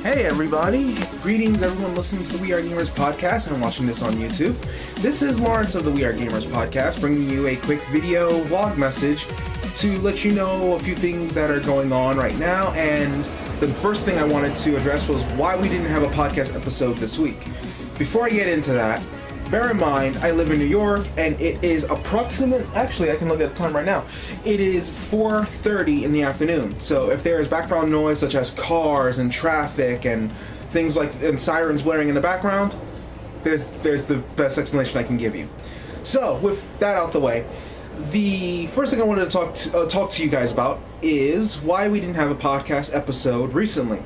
Hey everybody! Greetings everyone listening to the We Are Gamers podcast and watching this on YouTube. This is Lawrence of the We Are Gamers podcast, bringing you a quick video vlog message to let you know a few things that are going on right now. And the first thing I wanted to address was why we didn't have a podcast episode this week. Before I get into that, bear in mind, I live in New York, and it is actually I can look at the time right now. It is 4:30 in the afternoon. So if there is background noise such as cars and traffic and things and sirens blaring in the background, there's the best explanation I can give you. So with that out the way, the first thing I wanted to talk to you guys about is why we didn't have a podcast episode recently.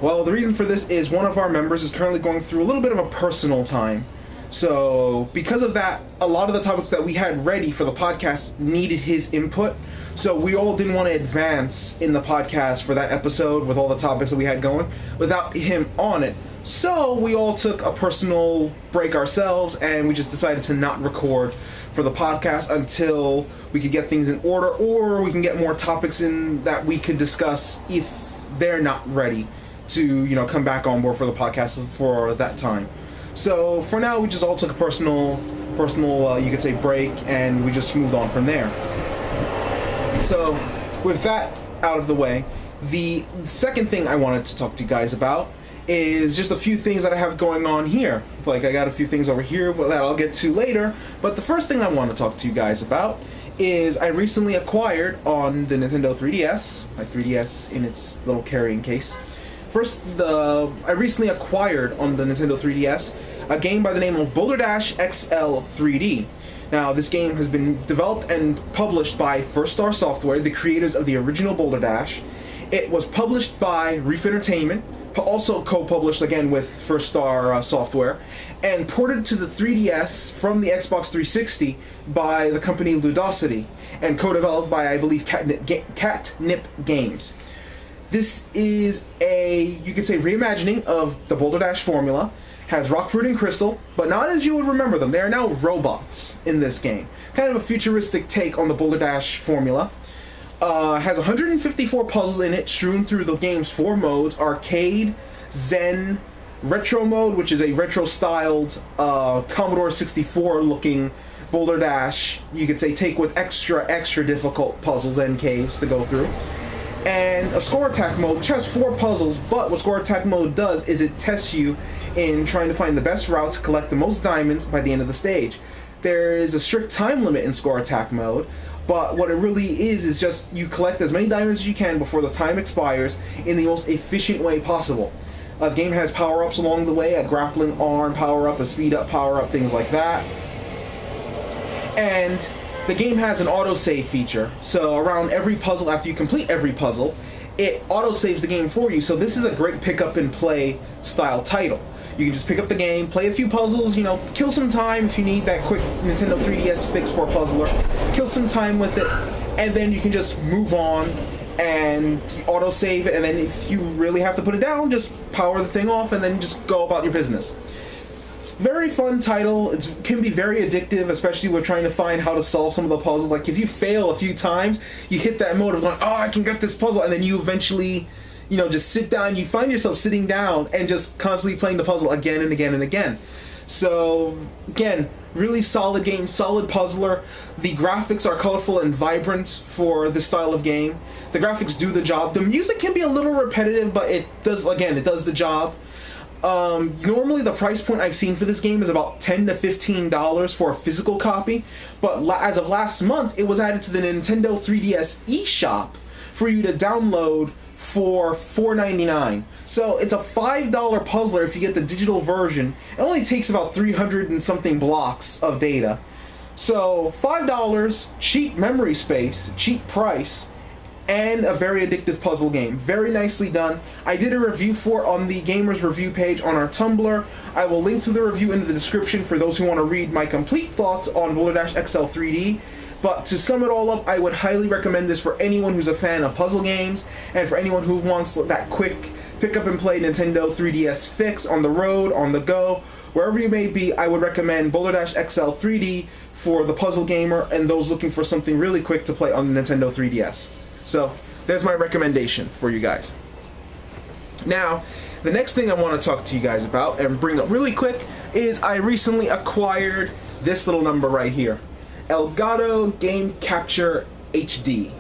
Well, the reason for this is one of our members is currently going through a little bit of a personal time. So because of that, a lot of the topics that we had ready for the podcast needed his input. So we all didn't want to advance in the podcast for that episode with all the topics that we had going without him on it. So we all took a personal break ourselves, and we just decided to not record for the podcast until we could get things in order, or we can get more topics in that we could discuss if they're not ready to, come back on board for the podcast for that time. So for now, we just all took a personal, you could say, break, and we just moved on from there. So with that out of the way, the second thing I wanted to talk to you guys about is just a few things that I have going on here. Like, I got a few things over here that I'll get to later, but the first thing I want to talk to you guys about is I recently acquired on the Nintendo 3DS, my 3DS in its little carrying case. I recently acquired on the Nintendo 3DS a game by the name of Boulder Dash XL-3D. Now, this game has been developed and published by First Star Software, the creators of the original Boulder Dash. It was published by Reef Entertainment, also co-published again with First Star Software, and ported to the 3DS from the Xbox 360 by the company Ludosity, and co-developed by, I believe, Catnip Games. This is you could say, reimagining of the Boulder Dash formula. Has rock, fruit, and crystal, but not as you would remember them. They are now robots in this game. Kind of a futuristic take on the Boulder Dash formula. Has 154 puzzles in it, strewn through the game's 4 modes: Arcade, Zen, Retro mode, which is a retro-styled Commodore 64-looking Boulder Dash, you could say, take with extra difficult puzzles and caves to go through. And a score attack mode, which has 4 puzzles, but what score attack mode does is it tests you in trying to find the best route to collect the most diamonds by the end of the stage. There is a strict time limit in score attack mode, but what it really is just you collect as many diamonds as you can before the time expires in the most efficient way possible. The game has power-ups along the way, a grappling arm power-up, a speed-up power-up, things like that. And the game has an autosave feature, so around every puzzle, after you complete every puzzle, it autosaves the game for you. So this is a great pick-up-and-play style title. You can just pick up the game, play a few puzzles, kill some time if you need that quick Nintendo 3DS fix for a puzzler, kill some time with it, and then you can just move on and autosave it, and then if you really have to put it down, just power the thing off and then just go about your business. Very fun title. It can be very addictive, especially with trying to find how to solve some of the puzzles. Like, if you fail a few times, you hit that mode of going, oh, I can get this puzzle, and then you eventually, just sit down. You find yourself sitting down and just constantly playing the puzzle again and again and again. So, again, really solid game, solid puzzler. The graphics are colorful and vibrant for this style of game. The graphics do the job. The music can be a little repetitive, but it does the job. Normally the price point I've seen for this game is about $10 to $15 for a physical copy, but as of last month, it was added to the Nintendo 3DS eShop for you to download for $4.99. So it's a $5 puzzler if you get the digital version. It only takes about 300 and something blocks of data. So $5, cheap memory space, cheap price, and a very addictive puzzle game. Very nicely done. I did a review for it on the Gamers review page on our Tumblr. I will link to the review in the description for those who want to read my complete thoughts on Boulder Dash XL-3D. But to sum it all up, I would highly recommend this for anyone who's a fan of puzzle games, and for anyone who wants that quick pick-up-and-play Nintendo 3DS fix on the road, on the go, wherever you may be. I would recommend Boulder Dash XL-3D for the puzzle gamer and those looking for something really quick to play on the Nintendo 3DS. So, there's my recommendation for you guys. Now, The next thing I want to talk to you guys about and bring up really quick is I recently acquired this little number right here. Elgato Game Capture HD.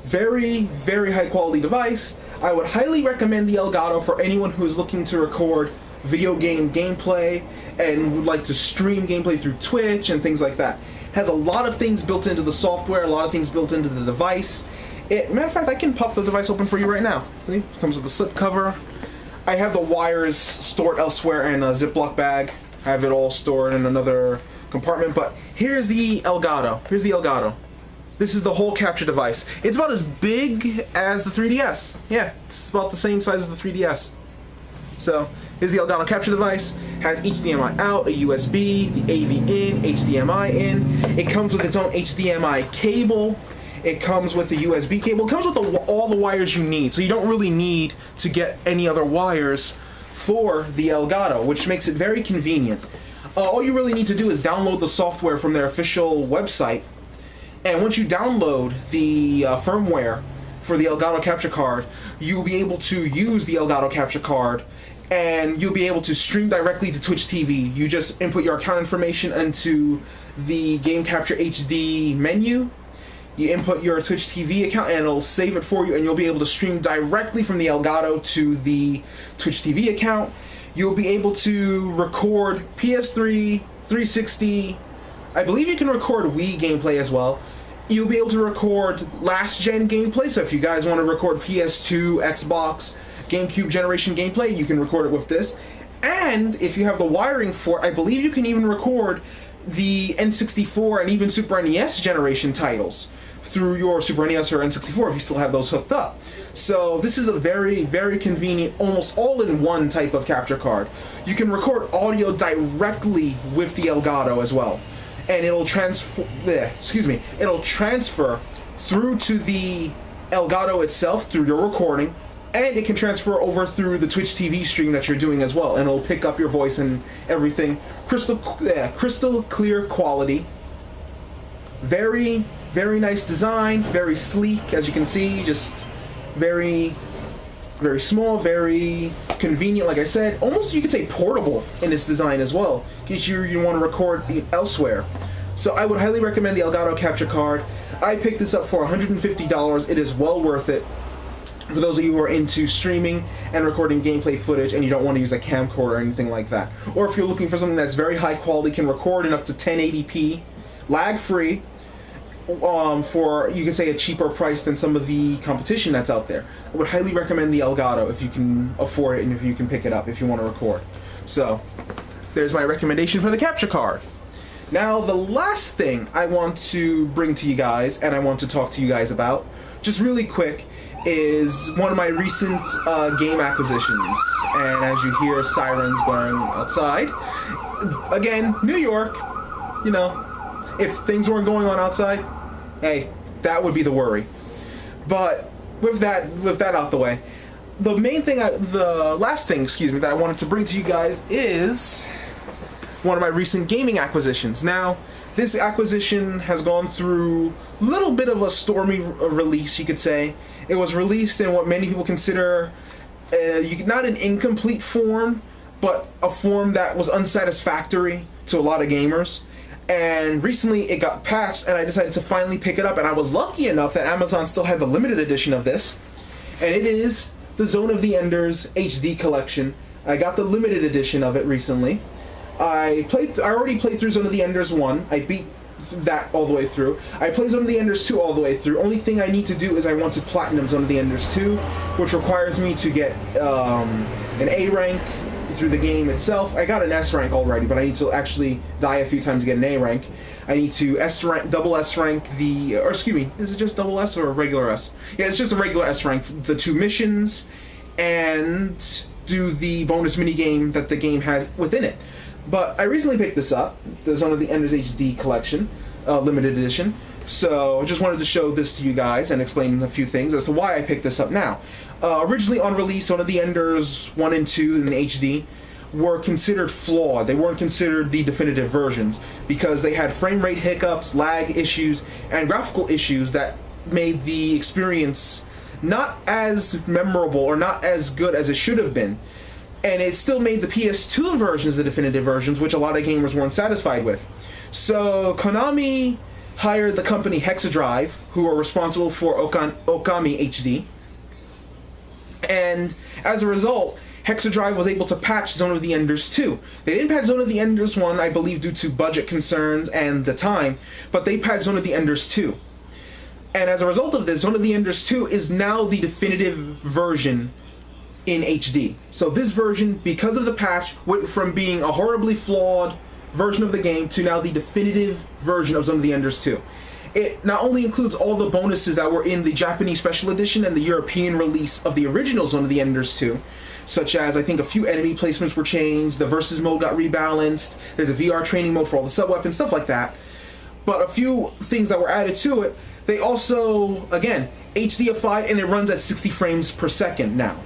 Very, very high quality device. I would highly recommend the Elgato for anyone who is looking to record video game gameplay and would like to stream gameplay through Twitch and things like that. Has a lot of things built into the software, a lot of things built into the device. Matter of fact, I can pop the device open for you right now. See? Comes with a slip cover. I have the wires stored elsewhere in a Ziploc bag. I have it all stored in another compartment, but here's the Elgato. Here's the Elgato. This is the whole capture device. It's about as big as the 3DS. Yeah, it's about the same size as the 3DS. So, here's the Elgato capture device. Has HDMI out, a USB, the AV in, HDMI in. It comes with its own HDMI cable. It comes with a USB cable. It comes with all the wires you need, so you don't really need to get any other wires for the Elgato, which makes it very convenient. All you really need to do is download the software from their official website, and once you download the firmware for the Elgato capture card, you'll be able to use the Elgato capture card, and you'll be able to stream directly to Twitch TV. You just input your account information into the Game Capture HD menu. You input your Twitch TV account and it'll save it for you, and you'll be able to stream directly from the Elgato to the Twitch TV account. You'll be able to record PS3, 360, I believe you can record Wii gameplay as well. You'll be able to record last gen gameplay, so if you guys want to record PS2, Xbox, GameCube generation gameplay, you can record it with this. And if you have the wiring for it, I believe you can even record the N64 and even Super NES generation titles through your Super NES or N64 if you still have those hooked up. So this is a very, very convenient, almost all-in-one type of capture card. You can record audio directly with the Elgato as well, and it'll it'll transfer through to the Elgato itself through your recording, and it can transfer over through the Twitch TV stream that you're doing as well, and it'll pick up your voice and everything. Crystal clear quality. Very, very nice design, very sleek, as you can see, just very, very small, very convenient, like I said. Almost, you could say, portable in its design as well, in case you want to record elsewhere. So I would highly recommend the Elgato capture card. I picked this up for $150. It is well worth it for those of you who are into streaming and recording gameplay footage and you don't want to use a camcorder or anything like that. Or if you're looking for something that's very high quality, can record in up to 1080p, lag-free, for, you can say, a cheaper price than some of the competition that's out there. I would highly recommend the Elgato if you can afford it and if you can pick it up if you want to record. So, there's my recommendation for the capture card. Now, the last thing I want to bring to you guys, and I want to talk to you guys about, just really quick, is one of my recent game acquisitions. And as you hear sirens blaring outside, again, New York, you know, if things weren't going on outside, hey, that would be the worry. But with that out the way, the last thing, that I wanted to bring to you guys is one of my recent gaming acquisitions. Now, this acquisition has gone through a little bit of a stormy release, you could say. It was released in what many people consider not an incomplete form, but a form that was unsatisfactory to a lot of gamers. And recently it got patched, and I decided to finally pick it up, and I was lucky enough that Amazon still had the limited edition of this, and it is the Zone of the Enders HD collection. I got the limited edition of it recently. I already played through Zone of the Enders 1. I beat that all the way through. I played Zone of the Enders 2 all the way through. Only thing I need to do is I want to platinum Zone of the Enders 2, which requires me to get an A rank through the game itself. I got an S rank already, but I need to actually die a few times to get an A rank. I need to double S rank or excuse me, is it just double S or a regular S? Yeah, it's just a regular S rank, the 2 missions, and do the bonus minigame that the game has within it. But I recently picked this up, the Zone of the Enders HD collection, limited edition. So I just wanted to show this to you guys and explain a few things as to why I picked this up now. Originally on release, Zone of the Enders 1 and 2 in the HD were considered flawed. They weren't considered the definitive versions because they had frame rate hiccups, lag issues, and graphical issues that made the experience not as memorable or not as good as it should have been. And it still made the PS2 versions the definitive versions, which a lot of gamers weren't satisfied with. So Konami hired the company Hexadrive, who are responsible for Okami HD. And as a result, Hexadrive was able to patch Zone of the Enders 2. They didn't patch Zone of the Enders 1, I believe, due to budget concerns and the time, but they patched Zone of the Enders 2. And as a result of this, Zone of the Enders 2 is now the definitive version in HD. So this version, because of the patch, went from being a horribly flawed version of the game to now the definitive version of Zone of the Enders 2. It not only includes all the bonuses that were in the Japanese Special Edition and the European release of the original Zone of the Enders 2, such as I think a few enemy placements were changed, the versus mode got rebalanced, there's a VR training mode for all the sub-weapons, stuff like that. But a few things that were added to it, they also, again, HDified, and it runs at 60 frames per second now.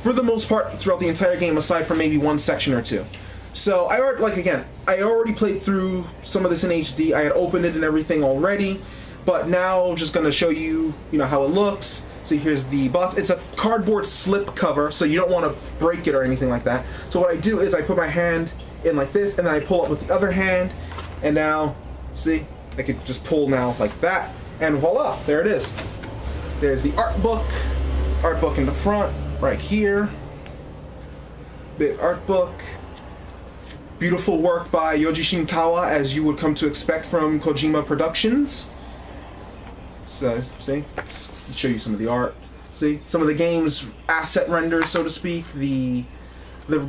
For the most part, throughout the entire game, aside from maybe one section or two. So, I already played through some of this in HD. I had opened it and everything already, but now I'm just going to show you, how it looks. So here's the box. It's a cardboard slip cover, so you don't want to break it or anything like that. So what I do is I put my hand in like this, and then I pull up with the other hand, and now, see, I could just pull now like that, and voila, there it is. There's the art book in the front, right here. Big art book. Beautiful work by Yoji Shinkawa, as you would come to expect from Kojima Productions. So, see? Just show you some of the art. See? Some of the game's asset renders, so to speak. The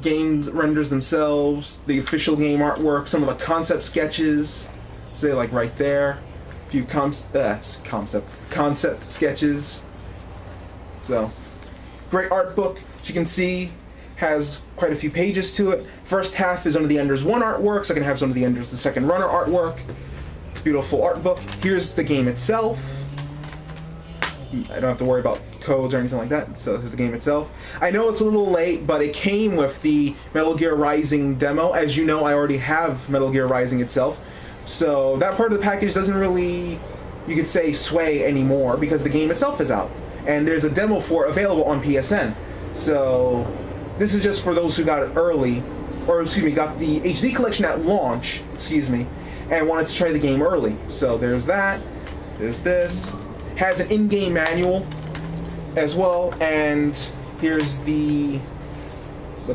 game renders themselves, the official game artwork, some of the concept sketches. Say, like right there. A few concept sketches. So, great art book. As you can see, has quite a few pages to it. First half is Zone of the Enders 1 artwork, second half is Zone of the Enders the Second Runner artwork. Beautiful art book. Here's the game itself. I don't have to worry about codes or anything like that, so here's the game itself. I know it's a little late, but it came with the Metal Gear Rising demo. As you know, I already have Metal Gear Rising itself, so that part of the package doesn't really, you could say, sway anymore, because the game itself is out. And there's a demo for it available on PSN. So this is just for those who got it early, or got the HD collection at launch, and wanted to try the game early. So there's that, there's this. Has an in-game manual as well, and here's the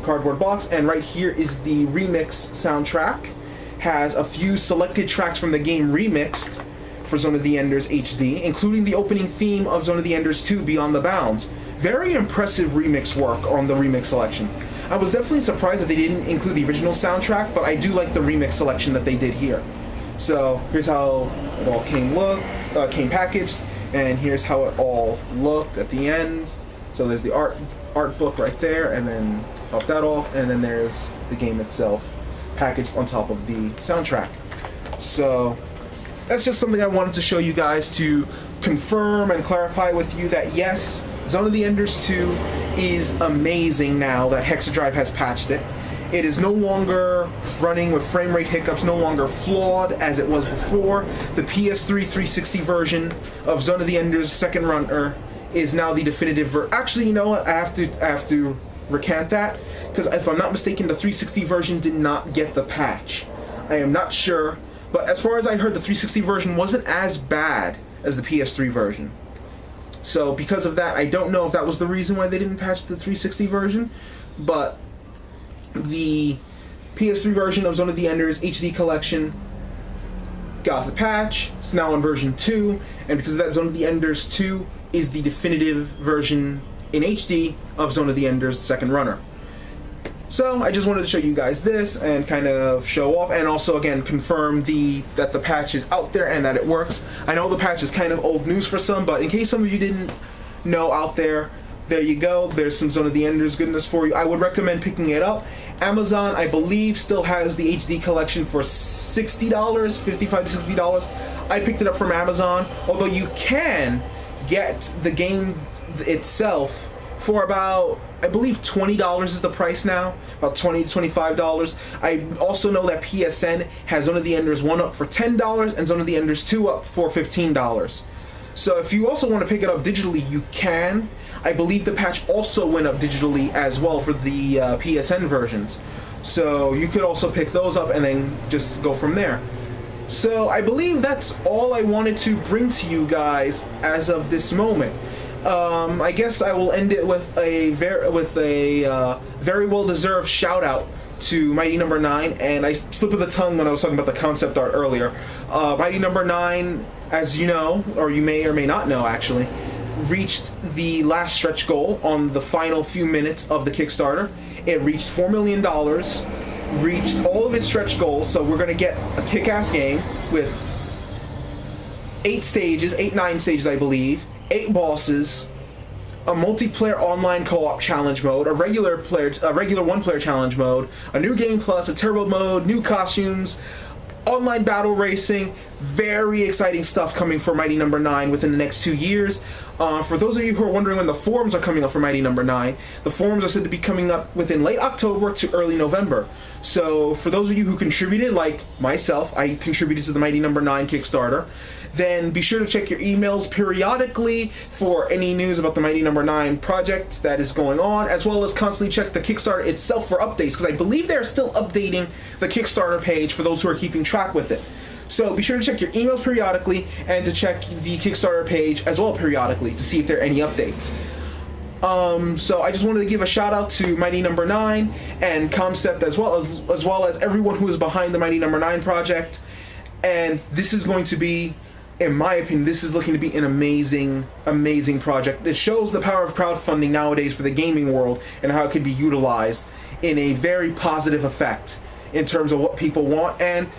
cardboard box, and right here is the remix soundtrack. Has a few selected tracks from the game remixed for Zone of the Enders HD, including the opening theme of Zone of the Enders 2, Beyond the Bounds. Very impressive remix work on the remix selection. I was definitely surprised that they didn't include the original soundtrack, but I do like the remix selection that they did here. So here's how it all came packaged, and here's how it all looked at the end. So there's the art book right there, and then pop that off, and then there's the game itself packaged on top of the soundtrack. So that's just something I wanted to show you guys to confirm and clarify with you that yes, Zone of the Enders 2 is amazing now that Hexadrive has patched it. It is no longer running with frame rate hiccups, no longer flawed as it was before. The PS3 360 version of Zone of the Enders Second Runner is now the definitive version. Actually, you know what? I have to recant that, because if I'm not mistaken, the 360 version did not get the patch. I am not sure, but as far as I heard, the 360 version wasn't as bad as the PS3 version. So because of that, I don't know if that was the reason why they didn't patch the 360 version, but the PS3 version of Zone of the Enders HD Collection got the patch. It's now on version 2, and because of that, Zone of the Enders 2 is the definitive version in HD of Zone of the Enders Second Runner. So I just wanted to show you guys this and kind of show off, and also again confirm that the patch is out there and that it works. I know the patch is kind of old news for some, but in case some of you didn't know out there you go. There's some Zone of the Enders goodness for you. I would recommend picking it up. Amazon, I believe, still has the HD collection for $60, $55 to $60. I picked it up from Amazon, although you can get the game itself for about, I believe $20 is the price now, about $20 to $25. I also know that PSN has Zone of the Enders 1 up for $10 and Zone of the Enders 2 up for $15. So if you also want to pick it up digitally, you can. I believe the patch also went up digitally as well for the PSN versions. So you could also pick those up and then just go from there. So I believe that's all I wanted to bring to you guys as of this moment. I guess I will end it with a very well-deserved shout-out to Mighty No.9, and I slipped of the tongue when I was talking about the concept art earlier. Mighty No.9, as you know, or you may or may not know actually, reached the last stretch goal on the final few minutes of the Kickstarter. It reached $4 million, reached all of its stretch goals, so we're going to get a kick-ass game with 9 stages I believe, 8 bosses, a multiplayer online co-op challenge mode, a regular one-player challenge mode, a new game plus, a turbo mode, new costumes, online battle racing. Very exciting stuff coming for Mighty No.9 within the next 2 years. For those of you who are wondering when the forums are coming up for Mighty No.9, the forums are said to be coming up within late October to early November. So for those of you who contributed, like myself, I contributed to the Mighty No.9 Kickstarter, then be sure to check your emails periodically for any news about the Mighty No.9 project that is going on, as well as constantly check the Kickstarter itself for updates, because I believe they're still updating the Kickstarter page for those who are keeping track with it. So be sure to check your emails periodically and to check the Kickstarter page as well periodically to see if there are any updates. So I just wanted to give a shout out to Mighty No.9 and Concept as well as everyone who is behind the Mighty No.9 project. And this is going to be, in my opinion, this is looking to be an amazing project. It shows the power of crowdfunding nowadays for the gaming world and how it can be utilized in a very positive effect in terms of what people want. And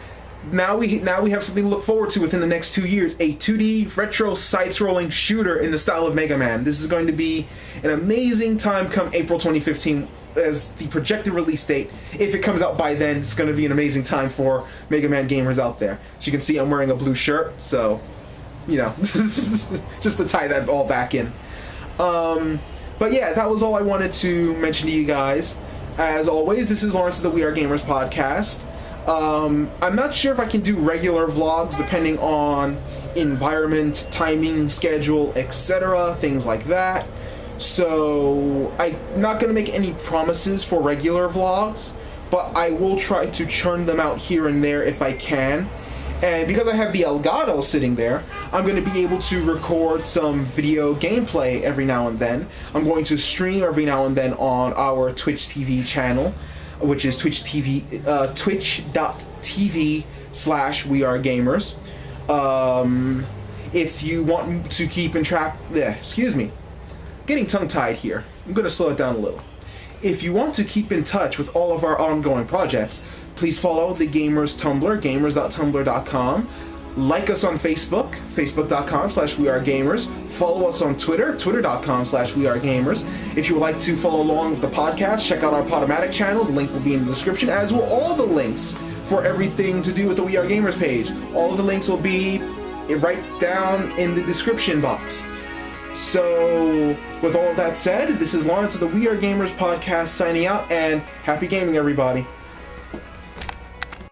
now we have something to look forward to within the next 2 years, a 2D retro side-scrolling shooter in the style of Mega Man. This is going to be an amazing time come April 2015 as the projected release date. If it comes out by then, it's going to be an amazing time for Mega Man gamers out there. As you can see, I'm wearing a blue shirt, so, you know, just to tie that all back in. But yeah, that was all I wanted to mention to you guys. As always, this is Lawrence of the We Are Gamers podcast. I'm not sure if I can do regular vlogs depending on environment, timing, schedule, etc., things like that. So I'm not going to make any promises for regular vlogs, but I will try to churn them out here and there if I can. And because I have the Elgato sitting there, I'm going to be able to record some video gameplay every now and then. I'm going to stream every now and then on our Twitch TV channel, which is twitch.tv/wearegamers. If you want to keep in track, getting tongue-tied here. I'm going to slow it down a little. If you want to keep in touch with all of our ongoing projects, please follow the Gamers Tumblr, gamers.tumblr.com. Like us on Facebook, facebook.com/wearegamers. Follow us on Twitter, twitter.com/wearegamers. If you would like to follow along with the podcast, check out our Podomatic channel. The link will be in the description, as will all the links for everything to do with the We Are Gamers page. All of the links will be right down in the description box. So, with all of that said, this is Lawrence of the We Are Gamers podcast signing out, and happy gaming, everybody.